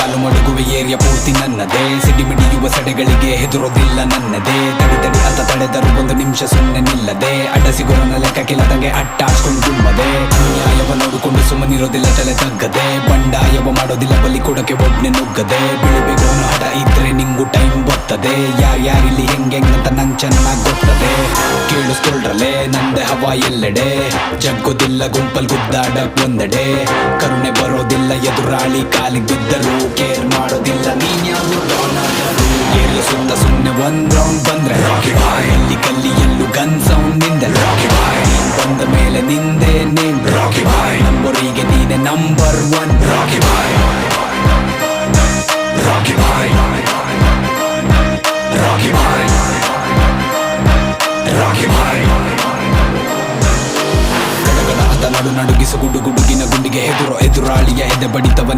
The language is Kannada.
ಕಾಲು ಮಡಗುವೆ ಏರಿಯ ಪೂರ್ತಿ ನನ್ನದೇ. ಸಿಡಿಮಿಡಿಯುವ ಸಡೆಗಳಿಗೆ ಹೆದರೋದಿಲ್ಲ ನನ್ನದೇ. ತಡಿ ತಡಿ ಅಂತ ತಡೆದರು ಒಂದು ನಿಮಿಷ ಸುಮ್ಮನೆ ನಿಲ್ಲದೆ. ಅಡ್ಡ ಸಿಗೋರನ ಲೆಕ್ಕ ಕೆಳದಂಗೆ ಅಟ್ಟಾಡ್ಸ್ಕೊಂಡು ಗುಮ್ಮದೆ. ಅನ್ಯಾಯವ ನೋಡಿಕೊಂಡು ಸುಮ್ಮನಿರೋದಿಲ್ಲ ತಲೆ ತಗ್ಗದೆ. ಬಂಡಾಯವ ಮಾಡೋದಿಲ್ಲ ಬಲಿ ಕೊಡಕ್ಕೆ ಒಬ್ನೆ ನುಗ್ಗದೆ. ಬೆಳಿಬೇಕು ಅನ್ನೋ ಹಠ ಇದ್ರೆ ನಿಂಗು ಟೈಮ್ ಬರ್ತದೆ. ಯಾರ್ಯಾರಿಲ್ಲಿ ಹೆಂಗೆಂಗಂತ ನಂಗೆ ಚೆನ್ನಾಗ್ ಗೊತ್ತದೆ. ಕೇಳಿಸ್ಕೊಳ್ರಲೆ ನಂದೆ ಹವಾ ಎಲ್ಲೆಡೆ. ಜಗ್ಗೋದಿಲ್ಲ ಗುಂಪಲ್ ಗುದ್ದಾಡಕ್ ಒಂದೆಡೆ. ಕರುಣೆ ಬರೋದಿಲ್ಲ ಎದುರಾಳಿ ಕಾಲಿಗೆ ಬಿದ್ದರು. ಕೇರ್ ಮಾಡೋದಿಲ್ಲ ನೀನ್ ಯಾವ ಡಾನಾದರು. ಏರಿಯ ಸುತ್ತ ಸುಮ್ನೆ ಒಂದ್ ರೌಂಡ್ ಬಂದ್ರೆ ಎಲ್ಲಿ ಕಲ್ಲಿ ಎಲ್ಲೂ ಗನ್ ಸೌಂಡ್ ನಿಂದೆ. ನೀನ್ ಬಂದ ಮೇಲೆ ನಿಂದೆ ನೇಮ್ ನಂಬರಿಗೆ ನೀನೆ ನಂಬರ್ ಒನ್. ಗಡಗಡ ಅಂತ ನಡು ನಡುಗಿಸು ಗುಡುಗಿನ ಗುಂಡಿಗೆ ಎದುರಾಳಿಯ ಎದೆ ಬಡಿತವ